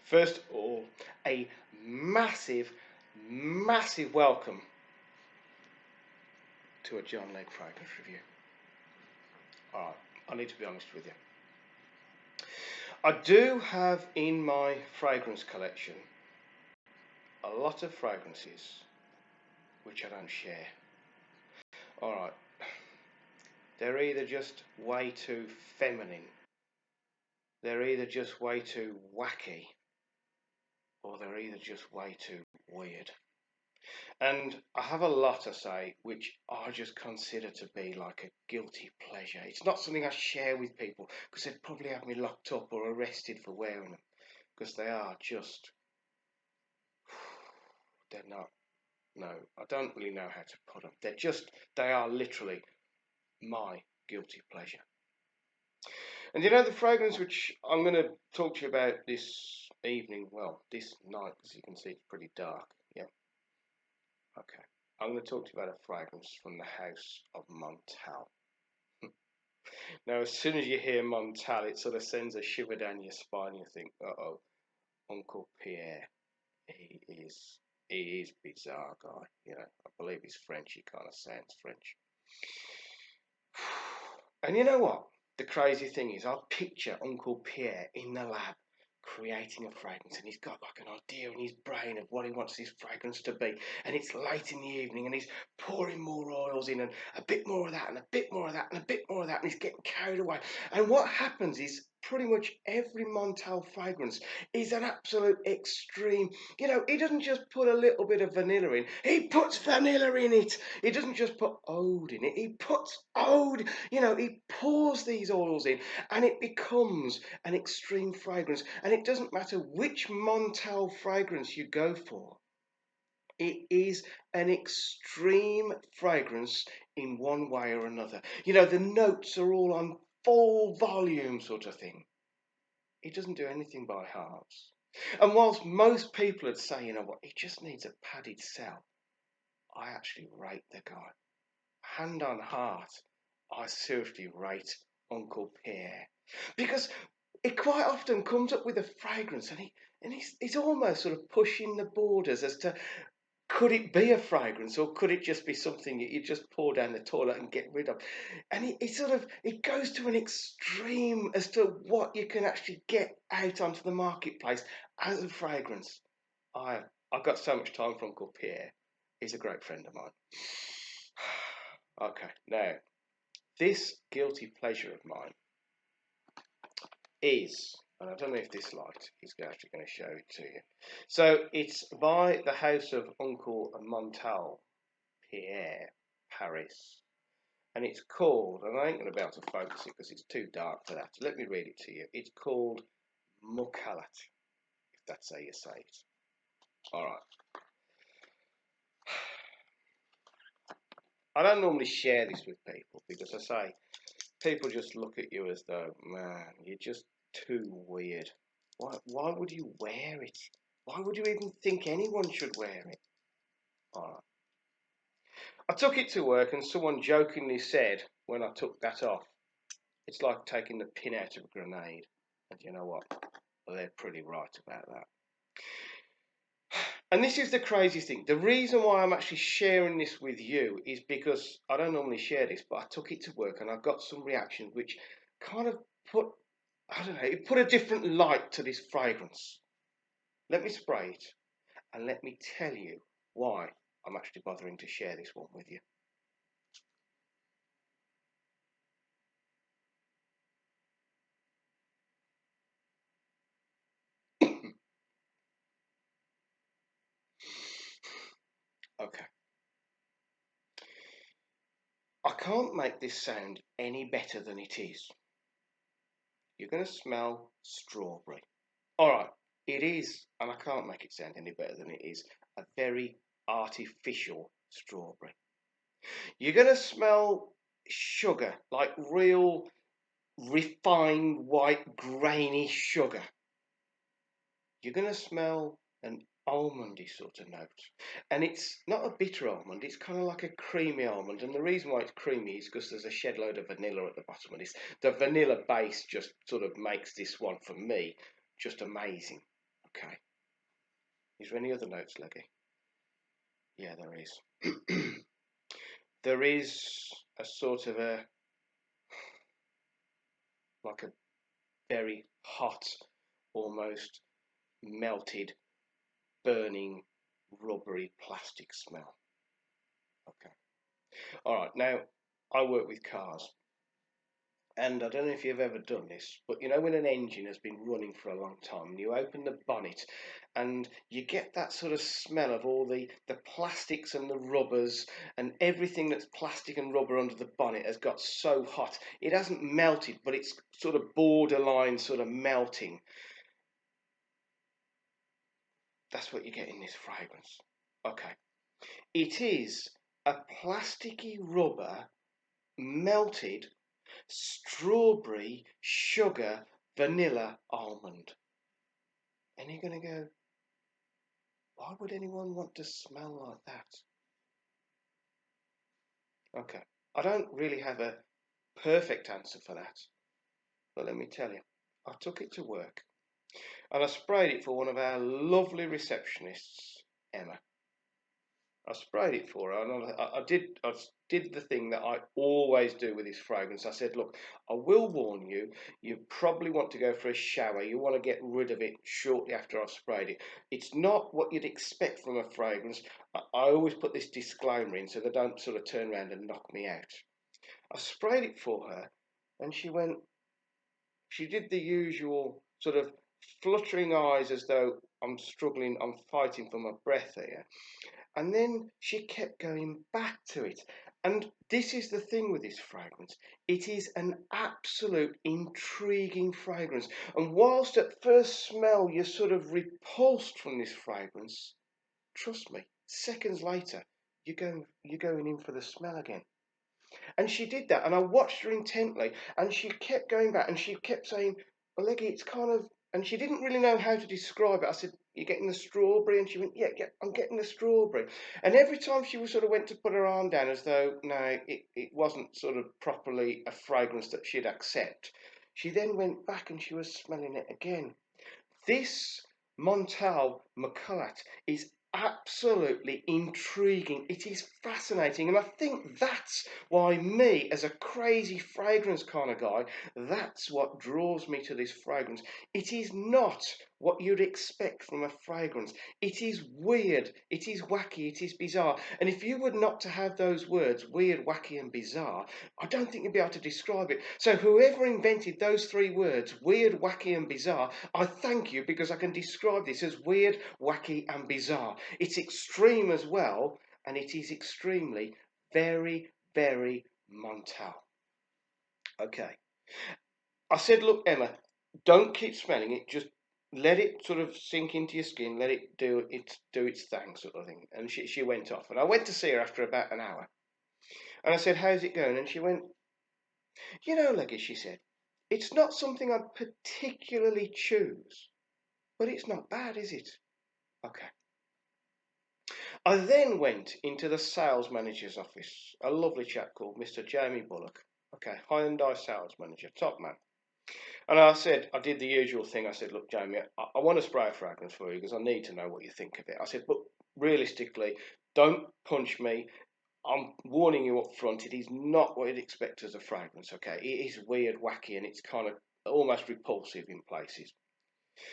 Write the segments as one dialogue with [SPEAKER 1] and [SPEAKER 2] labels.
[SPEAKER 1] First of all, a massive, massive welcome to a John Legg fragrance review. Alright, I need to be honest with you. I do have in my fragrance collection a lot of fragrances which I don't share. Alright, they're either just way too feminine, they're either just way too wacky, or they're either just way too weird. And I have a lot to say which I just consider to be like a guilty pleasure. It's not something I share with people because they'd probably have me locked up or arrested for wearing them, because they are just, they're not, no, I don't really know how to put them. They are literally my guilty pleasure. And you know the fragrance which I'm going to talk to you about this evening, well, this night, as you can see it's pretty dark, yeah? Okay, I'm going to talk to you about a fragrance from the house of Montale. Now, as soon as you hear Montale, it sort of sends a shiver down your spine. You think, uh-oh, Uncle Pierre, he is bizarre guy. You know, I believe he's French. He kind of sounds French. And you know what? The crazy thing is, I picture Uncle Pierre in the lab creating a fragrance, and he's got like an idea in his brain of what he wants this fragrance to be, and it's late in the evening and he's pouring more oils in and a bit more of that and a bit more of that and a bit more of that, and he's getting carried away. And what happens is pretty much every Montale fragrance is an absolute extreme. You know, he doesn't just put a little bit of vanilla in, he puts vanilla in it. He doesn't just put oud in it, he puts oud. You know, he pours these oils in and it becomes an extreme fragrance. And it doesn't matter which Montale fragrance you go for, it is an extreme fragrance in one way or another. You know, the notes are all on full volume sort of thing. He doesn't do anything by halves. And whilst most people would say, you know what, he just needs a padded cell, I actually rate the guy. Hand on heart, I seriously rate Uncle Pierre. Because it quite often comes up with a fragrance and he's almost sort of pushing the borders as to, could it be a fragrance or could it just be something that you just pour down the toilet and get rid of? And it goes to an extreme as to what you can actually get out onto the marketplace as a fragrance. I've got so much time for Uncle Pierre. He's a great friend of mine. Okay, now, this guilty pleasure of mine is, and I don't know if this light is actually going to show it to you. So it's by the house of Uncle Montale, Pierre, Paris. And it's called, and I ain't going to be able to focus it because it's too dark for that. So let me read it to you. It's called MUKHALLAT, if that's how you say it. Alright. I don't normally share this with people because I say, people just look at you as though, man, you're just too weird. Why would you wear it? Why would you even think anyone should wear it? Alright. I took it to work and someone jokingly said when I took that off, it's like taking the pin out of a grenade. And you know what? Well, they're pretty right about that. And this is the crazy thing. The reason why I'm actually sharing this with you is because I don't normally share this, but I took it to work and I got some reactions which kind of put, I don't know, it put a different light to this fragrance. Let me spray it and let me tell you why I'm actually bothering to share this one with you. Okay. I can't make this sound any better than it is. You're going to smell strawberry. Alright, it is, and I can't make it sound any better than it is, a very artificial strawberry. You're going to smell sugar, like real refined white grainy sugar. You're going to smell an almondy sort of note, and it's not a bitter almond, it's kind of like a creamy almond. And the reason why it's creamy is because there's a shed load of vanilla at the bottom of this. The vanilla base just sort of makes this one, for me, just amazing. Okay. Is there any other notes, Leggy? Yeah, there is. There is a sort of like a very hot, almost melted, burning, rubbery plastic smell. Okay. All right. Now, I work with cars. And I don't know if you've ever done this, but you know when an engine has been running for a long time, and you open the bonnet and you get that sort of smell of all the plastics and the rubbers and everything that's plastic and rubber under the bonnet has got so hot. It hasn't melted, but it's sort of borderline sort of melting. That's what you get in this fragrance. Okay. It is a plasticky rubber melted strawberry, sugar, vanilla, almond. And you're going to go, why would anyone want to smell like that? Okay, I don't really have a perfect answer for that, but let me tell you, I took it to work and I sprayed it for one of our lovely receptionists, Emma. I sprayed it for her, and I did the thing that I always do with this fragrance. I said, look, I will warn you, you probably want to go for a shower. You want to get rid of it shortly after I've sprayed it. It's not what you'd expect from a fragrance. I always put this disclaimer in so they don't sort of turn around and knock me out. I sprayed it for her, and she did the usual sort of fluttering eyes as though I'm struggling, I'm fighting for my breath here. And then she kept going back to it. And this is the thing with this fragrance. It is an absolute intriguing fragrance. And whilst at first smell you're sort of repulsed from this fragrance, trust me, seconds later, you're going in for the smell again. And she did that, and I watched her intently, and she kept going back, and she kept saying, well, Leggy, it's kind of, and she didn't really know how to describe it. I said, you're getting the strawberry? And she went, yeah, I'm getting the strawberry. And every time she sort of went to put her arm down as though, no, it wasn't sort of properly a fragrance that she'd accept, she then went back and she was smelling it again. This Montale MUKHALLAT is absolutely intriguing. It is fascinating, and I think that's why me, as a crazy fragrance kind of guy, that's what draws me to this fragrance. It is not what you'd expect from a fragrance. It is weird, it is wacky, it is bizarre. And if you were not to have those words, weird, wacky, and bizarre, I don't think you'd be able to describe it. So whoever invented those three words, weird, wacky, and bizarre, I thank you, because I can describe this as weird, wacky, and bizarre. It's extreme as well, and it is extremely, very, very Montale. Okay. I said, look, Emma, don't keep smelling it. Just let it sort of sink into your skin. Let it do its thing, sort of thing. And she went off. And I went to see her after about an hour. And I said, how's it going? And she went, you know, Leggy, she said, it's not something I'd particularly choose, but it's not bad, is it? Okay. I then went into the sales manager's office, a lovely chap called Mr. Jamie Bullock. Okay, Hyundai sales manager, top man. And I said, I did the usual thing. I said, look, Jamie, I want to spray a fragrance for you because I need to know what you think of it. I said, but realistically, don't punch me. I'm warning you up front, it is not what you'd expect as a fragrance, okay? It is weird, wacky, and it's kind of almost repulsive in places.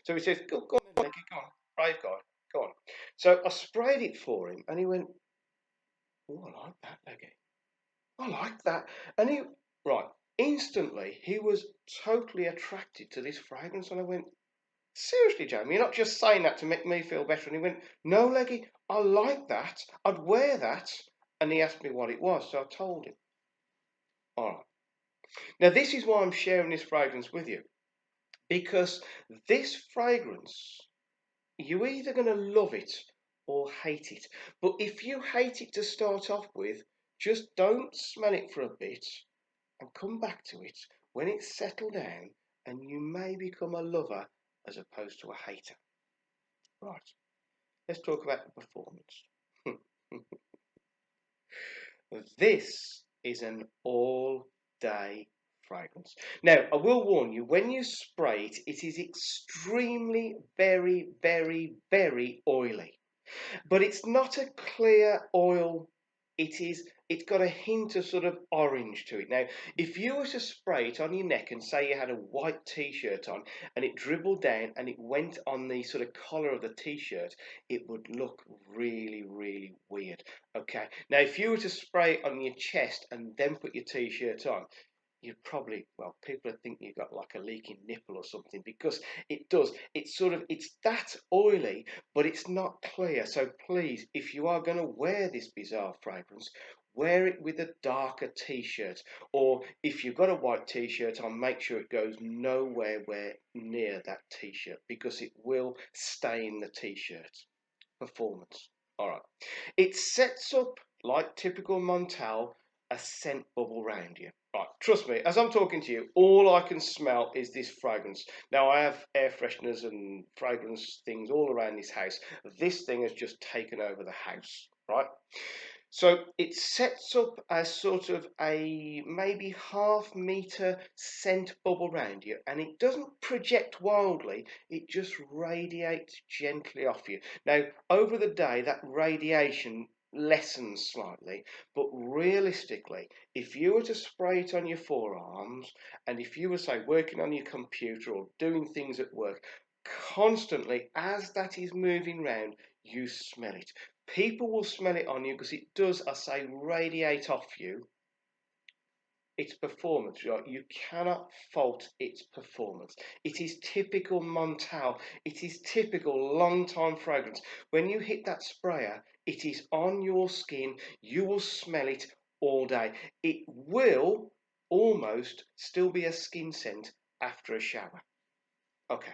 [SPEAKER 1] So he says, go on then, Nicky, go on. Brave guy, go on. So I sprayed it for him, and he went, oh, I like that, Leggy. I like that. And right, instantly, he was totally attracted to this fragrance, and I went, seriously, Jamie, you're not just saying that to make me feel better. And he went, no, Leggy, I like that. I'd wear that. And he asked me what it was, so I told him. All right. Now, this is why I'm sharing this fragrance with you. Because this fragrance, you're either going to love it or hate it. But if you hate it to start off with, just don't smell it for a bit and come back to it when it's settled down, and you may become a lover as opposed to a hater. Right. Let's talk about the performance. This is an all-day fragrance. Now, I will warn you, when you spray it, it is extremely, very, very, very oily. But it's not a clear oil. It's got a hint of sort of orange to it. Now, if you were to spray it on your neck and say you had a white t-shirt on and it dribbled down and it went on the sort of collar of the t-shirt, it would look really, really weird. Okay. Now, if you were to spray it on your chest and then put your t-shirt on, you'd probably, well, people would think you've got like a leaking nipple or something, because it does. It's that oily, but it's not clear. So please, if you are going to wear this bizarre fragrance, wear it with a darker t-shirt, or if you've got a white t-shirt on, make sure it goes nowhere near that t-shirt, because it will stain the t-shirt. Performance. All right. It sets up, like typical Montale, a scent bubble round you. Right, trust me, as I'm talking to you, all I can smell is this fragrance. Now, I have air fresheners and fragrance things all around this house. This thing has just taken over the house, right? So it sets up a sort of a maybe half-meter scent bubble around you, and it doesn't project wildly, it just radiates gently off you. Now, over the day, that radiation lessens slightly, but realistically, if you were to spray it on your forearms, and if you were, say, working on your computer or doing things at work, constantly as that is moving round, you smell it. People will smell it on you because it does, I say, radiate off you. Its performance, right? You cannot fault its performance. It is typical Montale. It is typical long time fragrance. When you hit that sprayer, it is on your skin. You will smell it all day. It will almost still be a skin scent after a shower. Okay.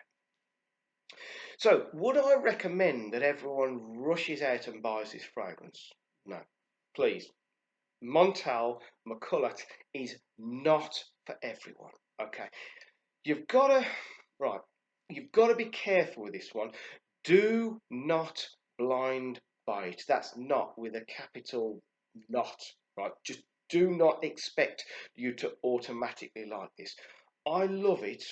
[SPEAKER 1] So, would I recommend that everyone rushes out and buys this fragrance? No. Please. Montale MUKHALLAT is not for everyone. Okay. You've got to, right, you've got to be careful with this one. Do not blind buy it. That's not with a capital not, right? Just do not expect you to automatically like this. I love it,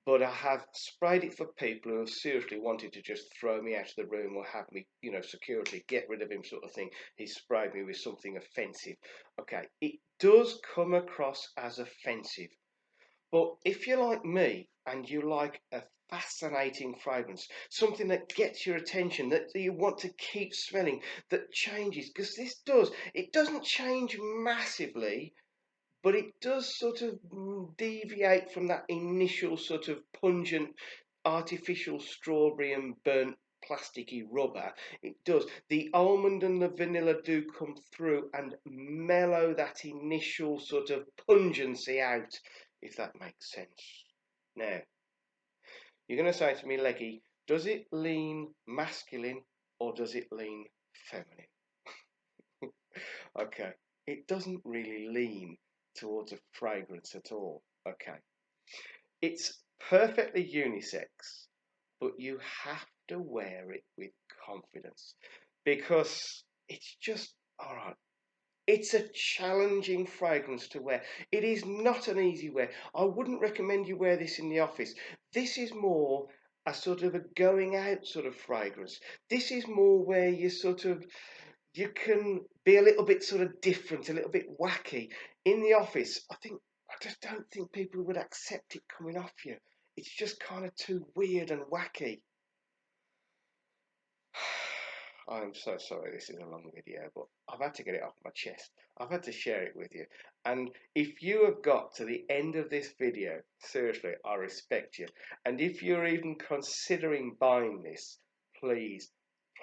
[SPEAKER 1] but I have sprayed it for people who have seriously wanted to just throw me out of the room or have me, securely get rid of him, sort of thing. He sprayed me with something offensive. Okay, it does come across as offensive. But if you're like me and you like a fascinating fragrance, something that gets your attention, that you want to keep smelling, that changes, because it doesn't change massively, but it does sort of deviate from that initial sort of pungent artificial strawberry and burnt plasticky rubber. It does. The almond and the vanilla do come through and mellow that initial sort of pungency out, if that makes sense. Now, you're going to say to me, Leggy, does it lean masculine or does it lean feminine? Okay, it doesn't really lean towards a fragrance at all. Okay, it's perfectly unisex, but you have to wear it with confidence, because it's just, all right, it's a challenging fragrance to wear. It is not an easy wear. I wouldn't recommend you wear this in the office. This is more a sort of a going out sort of fragrance. This is more where you can be a little bit sort of different, a little bit wacky. In the office, I just don't think people would accept it coming off you. It's just kind of too weird and wacky. I'm so sorry this is a long video, but I've had to get it off my chest. I've had to share it with you. And if you have got to the end of this video, seriously, I respect you. And if you're even considering buying this, please,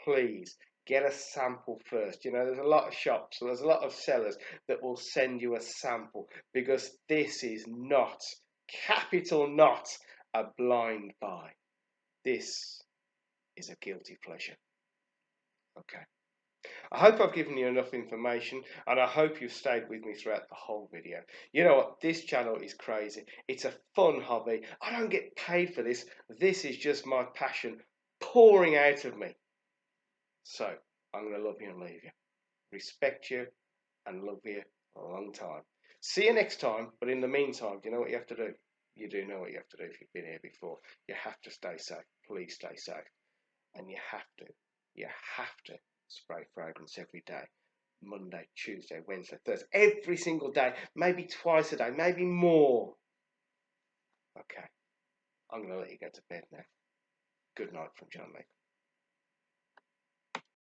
[SPEAKER 1] please get a sample first. There's a lot of shops, there's a lot of sellers that will send you a sample, because this is not, capital not, a blind buy. This is a guilty pleasure. Okay. I hope I've given you enough information, and I hope you've stayed with me throughout the whole video. You know what? This channel is crazy. It's a fun hobby. I don't get paid for this. This is just my passion pouring out of me. So, I'm going to love you and leave you. Respect you and love you a long time. See you next time. But in the meantime, do you know what you have to do? You do know what you have to do if you've been here before. You have to stay safe. Please stay safe. And you have to spray fragrance every day. Monday, Tuesday, Wednesday, Thursday, every single day, maybe twice a day, maybe more. Okay, I'm going to let you go to bed now. Good night from John Lee.